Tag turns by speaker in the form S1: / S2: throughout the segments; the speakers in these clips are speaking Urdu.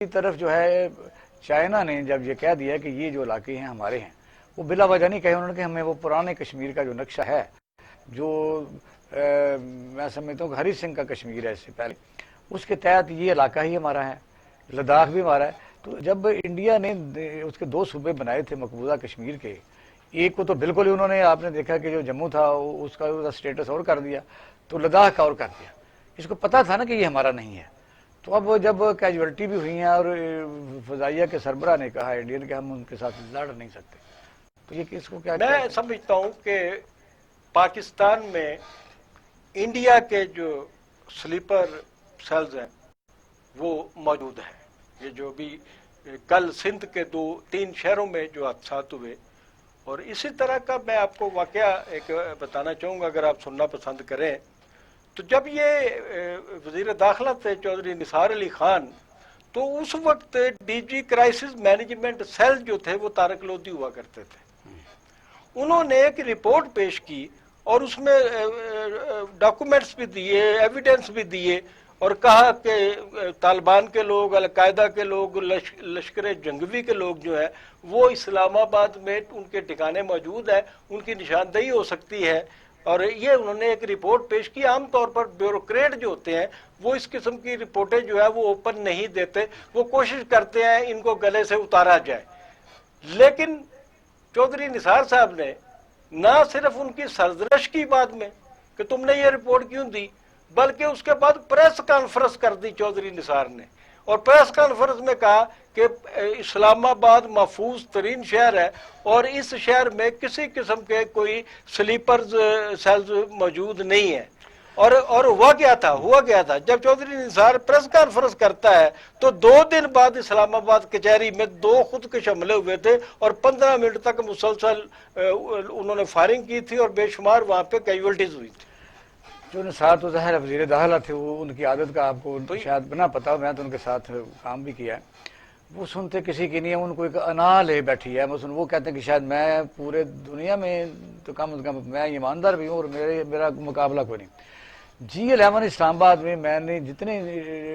S1: طرف جو ہے چائنا نے جب یہ کہہ دیا کہ یہ جو علاقے ہیں ہمارے ہیں، وہ بلا وجہ نہیں کہے انہوں نے کہ ہمیں وہ پرانے کشمیر کا جو نقشہ ہے، جو میں سمجھتا ہوں کہ ہری سنگھ کا کشمیر ہے اس سے پہلے، اس کے تحت یہ علاقہ ہی ہمارا ہے، لداخ بھی ہمارا ہے۔ تو جب انڈیا نے اس کے دو صوبے بنائے تھے مقبوضہ کشمیر کے، ایک کو تو بالکل ہی انہوں نے، آپ نے دیکھا کہ جو جموں تھا اس کا سٹیٹس اور کر دیا، تو لداخ کا اور کر دیا۔ اس کو پتا تھا نا کہ یہ ہمارا نہیں ہے۔ تو اب جب کیجولٹی بھی ہوئی ہیں اور فضائیہ کے سربراہ نے کہا انڈین کہ ہم ان کے ساتھ لڑ نہیں سکتے، تو یہ کس کو کیا
S2: میں سمجھتا ہوں کہ پاکستان میں انڈیا کے جو سلیپر سیلز ہیں وہ موجود ہیں۔ یہ جو بھی کل سندھ کے 2-3 شہروں میں جو حادثات ہوئے، اور اسی طرح کا میں آپ کو واقعہ ایک بتانا چاہوں گا اگر آپ سننا پسند کریں تو جب یہ وزیر داخلہ تھے چودھری نثار علی خان، تو اس وقت D G crisis management cell جو تھے وہ طارق لودھی ہوا کرتے تھے۔ انہوں نے ایک رپورٹ پیش کی اور اس میں ڈاکومنٹس بھی دیے، ایویڈنس بھی دیے، اور کہا کہ طالبان کے لوگ، القاعدہ کے لوگ، لشکر جنگوی کے لوگ جو ہیں وہ اسلام آباد میں ان کے ٹھکانے موجود ہیں، ان کی نشاندہی ہو سکتی ہے۔ اور یہ انہوں نے ایک رپورٹ پیش کی۔ عام طور پر بیوروکریٹ جو ہوتے ہیں وہ اس قسم کی رپورٹیں جو ہے وہ اوپن نہیں دیتے، وہ کوشش کرتے ہیں ان کو گلے سے اتارا جائے۔ لیکن چودھری نثار صاحب نے نہ صرف ان کی سرزنش کی بعد میں کہ تم نے یہ رپورٹ کیوں دی، بلکہ اس کے بعد پریس کانفرنس کر دی چودھری نثار نے، اور پریس کانفرنس میں کہا کہ اسلام آباد محفوظ ترین شہر ہے اور اس شہر میں کسی قسم کے کوئی سلیپرز سیلز موجود نہیں ہیں۔ اور ہوا کیا تھا جب چودھری نثار پریس کانفرنس کرتا ہے تو 2 دن بعد اسلام آباد کچہری میں 2 خودکش حملے ہوئے تھے اور 15 منٹ تک مسلسل انہوں نے فائرنگ کی تھی اور بے شمار وہاں پہ کیجولٹیز ہوئی تھی۔
S1: جو نثار تو ظاہر وزیر داخلہ تھے، وہ ان کی عادت کا آپ کو شاید بنا پتا، میں تو ان کے ساتھ کام بھی کیا ہے، وہ سنتے کسی کی نہیں ہے، ان کو ایک انا لے بیٹھی ہے، مثلا وہ کہتے ہیں کہ شاید میں پورے دنیا میں تو کم از کم میں ایماندار بھی ہوں اور میرا مقابلہ کوئی نہیں۔ G11 اسلام آباد میں نے جتنے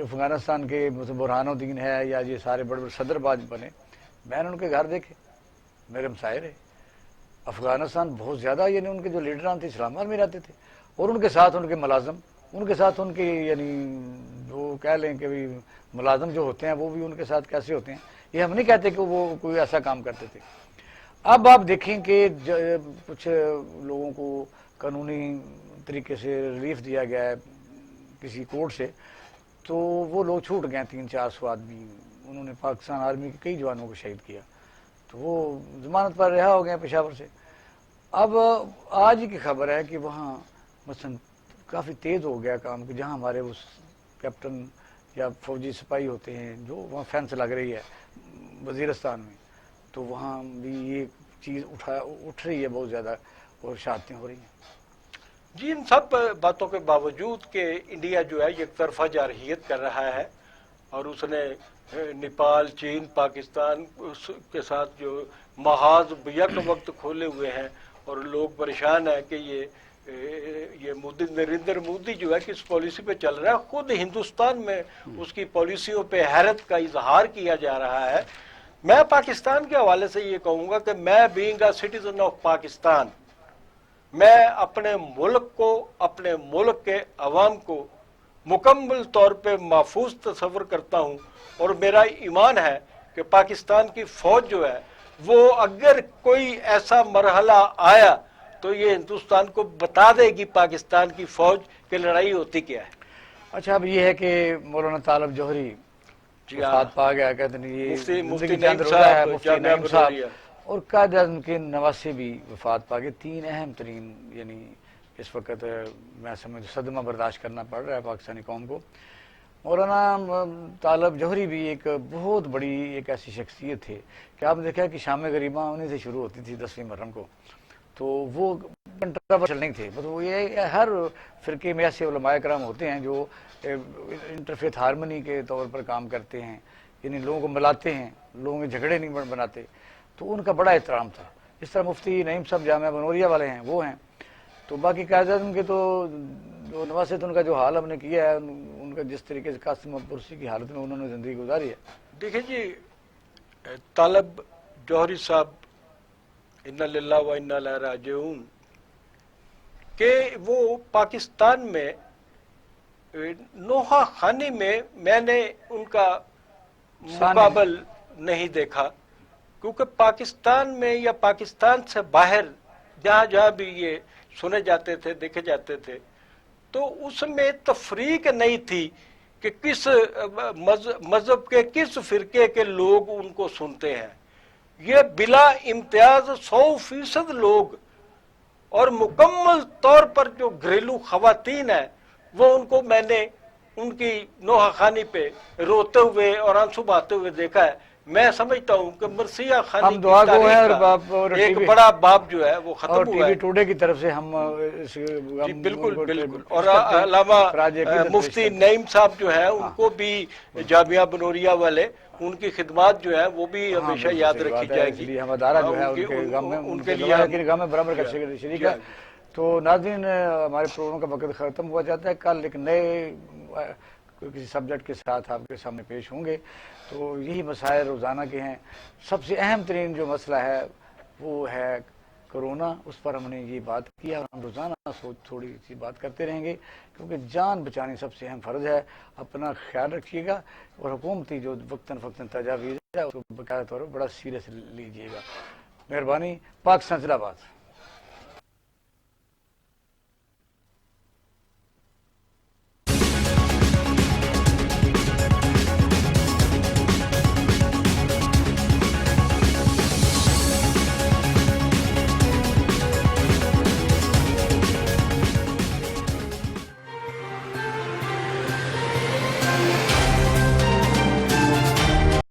S1: افغانستان کے برہان الدین ہے یا یہ سارے بڑے بڑے صدر باز بنے، میں نے ان کے گھر دیکھے، میرے ہمسائے رہے۔ افغانستان بہت زیادہ، یعنی ان کے جو لیڈران تھے اسلام آباد میں رہتے تھے، اور ان کے ساتھ ان کے ملازم، ان کے ساتھ ان کے یعنی وہ کہہ لیں کہ بھی ملازم جو ہوتے ہیں وہ بھی ان کے ساتھ کیسے ہوتے ہیں، یہ ہم نہیں کہتے کہ وہ کوئی ایسا کام کرتے تھے۔ اب آپ دیکھیں کہ کچھ لوگوں کو قانونی طریقے سے ریلیف دیا گیا ہے کسی کورٹ سے، تو وہ لوگ چھوٹ گئے، 300-400 آدمی، انہوں نے پاکستان آرمی کے کئی جوانوں کو شہید کیا، تو وہ ضمانت پر رہا ہو گئے پشاور سے۔ اب آج کی خبر ہے کہ وہاں مثلا کافی تیز ہو گیا کام، کہ جہاں ہمارے اس کیپٹن یا فوجی سپاہی ہوتے ہیں جو وہاں فینس لگ رہی ہے وزیرستان میں، تو وہاں بھی یہ چیز اٹھ رہی ہے بہت زیادہ اور شہادتیں ہو رہی ہیں۔
S2: جی، ان سب باتوں کے باوجود کہ انڈیا جو ہے یک طرفہ جارحیت کر رہا ہے اور اس نے نیپال، چین، پاکستان کے ساتھ جو محاذ بیک وقت کھولے ہوئے ہیں، اور لوگ پریشان ہیں کہ یہ نریندر مودی جو ہے کس پالیسی پہ چل رہا ہے، خود ہندوستان میں اس کی پالیسیوں پہ حیرت کا اظہار کیا جا رہا ہے۔ میں پاکستان کے حوالے سے یہ کہوں گا کہ میں being a citizen of Pakistan, میں اپنے ملک کو، اپنے ملک کے عوام کو مکمل طور پہ محفوظ تصور کرتا ہوں، اور میرا ایمان ہے کہ پاکستان کی فوج جو ہے وہ اگر کوئی ایسا مرحلہ آیا تو یہ ہندوستان کو بتا دے گی پاکستان کی فوج کہ لڑائی ہوتی کیا ہے۔
S1: اچھا، اب یہ ہے کہ مولانا طالب جوہری وفات پا گیا، کہتے ہیں یہ
S2: مفتی
S1: چند
S2: نعیم
S1: روزہ ہے،
S2: صاحب،
S1: مفتی
S2: جامعہ
S1: نعیم صاحب
S2: بلوریا،
S1: اور قائد اعظم کے نواسے بھی وفات پا گئے۔ 3 اہم ترین، یعنی اس وقت میں سمجھ صدمہ برداشت کرنا پڑ رہا ہے پاکستانی قوم کو۔ مولانا طالب جوہری بھی ایک بہت بڑی ایک ایسی شخصیت تھے کہ آپ نے دیکھا کہ شام غریبہ انہیں سے شروع ہوتی تھی 10ویں محرم کو، تو وہ کنٹروورشل نہیں تھے، مطلب یہ ہر فرقے میں ایسے علماء کرام ہوتے ہیں جو انٹرفیتھ ہارمنی کے طور پر کام کرتے ہیں، یعنی لوگوں کو ملاتے ہیں، لوگوں کے جھگڑے نہیں بناتے، تو ان کا بڑا احترام تھا۔ اس طرح مفتی نعیم صاحب جامعہ بنوریا والے ہیں، وہ ہیں، تو باقی قائد اعظم کے تو جو نواسط ان کا جو حال ہم نے کیا ہے، ان کا جس طریقے سے قاسم پرسی کی حالت میں انہوں نے زندگی گزاری ہے،
S2: دیکھیں جی، طالب جوہری صاحب انا للہ و انا الیہ راجعون کہ وہ پاکستان میں نوحہ خانی میں نے ان کا مقابل نہیں دیکھا، کیونکہ پاکستان میں یا پاکستان سے باہر جہاں جہاں بھی یہ سنے جاتے تھے، دیکھے جاتے تھے، تو اس میں تفریق نہیں تھی کہ کس مذہب کے کس فرقے کے لوگ ان کو سنتے ہیں۔ یہ بلا امتیاز 100% لوگ، اور مکمل طور پر جو گھریلو خواتین ہیں وہ ان کو میں نے ان کی نوحہ خانی پہ روتے ہوئے اور آنسو بہاتے ہوئے دیکھا ہے۔ میں سمجھتا ہوں کہ مرثیہ خانی
S1: ہم
S2: کی
S1: دعا گو ہیں،
S2: تاریخ
S1: اور
S2: کا ایک
S1: TV
S2: بڑا باب جو ہے وہ
S1: اور
S2: ختم
S1: ٹی
S2: ہوا
S1: وی
S2: ہے۔
S1: ٹوڈے کی طرف سے ہم
S2: جی بالکل بالکل، اور
S1: پیش کرتے ہیں،
S2: علامہ
S1: خراج عقیدت پیش
S2: مفتی
S1: کرتے ہیں۔
S2: نعیم صاحب جو ہیں ان
S1: ہاں
S2: کو بھی جامعہ بنوریہ والے، ان کی خدمات جو ہیں وہ بھی
S1: ہاں
S2: ہمیشہ
S1: بالکل
S2: یاد
S1: صحیح
S2: رکھی
S1: بات ہے،
S2: جائیں
S1: اس
S2: گی۔
S1: لیے ہم ادارہ جو ہے ان کے غم میں،
S2: ان
S1: ان
S2: کے
S1: کی
S2: لیے
S1: دعا ہے
S2: ہم
S1: کہ غم میں برابر کا شریک ہے۔ تو ناظرین، ہمارے پروگرام کا وقت ختم ہوا جاتا ہے، کل ایک نئے کسی سبجیکٹ کے ساتھ آپ کے سامنے پیش ہوں گے۔ تو یہی مسائل روزانہ کے ہیں۔ سب سے اہم ترین جو مسئلہ ہے وہ ہے کرونا، اس پر ہم نے یہ بات کیا، اور ہم روزانہ تھوڑی سی بات کرتے رہیں گے، کیونکہ جان بچانی سب سے اہم فرض ہے۔ اپنا خیال رکھیے گا، اور حکومتی جو وقتاً فوقتاً تجاویز ہے اس کو باقاعدہ طور پر بڑا سیریس لیجیے گا۔ مہربانی۔ پاکستان زندہ باد۔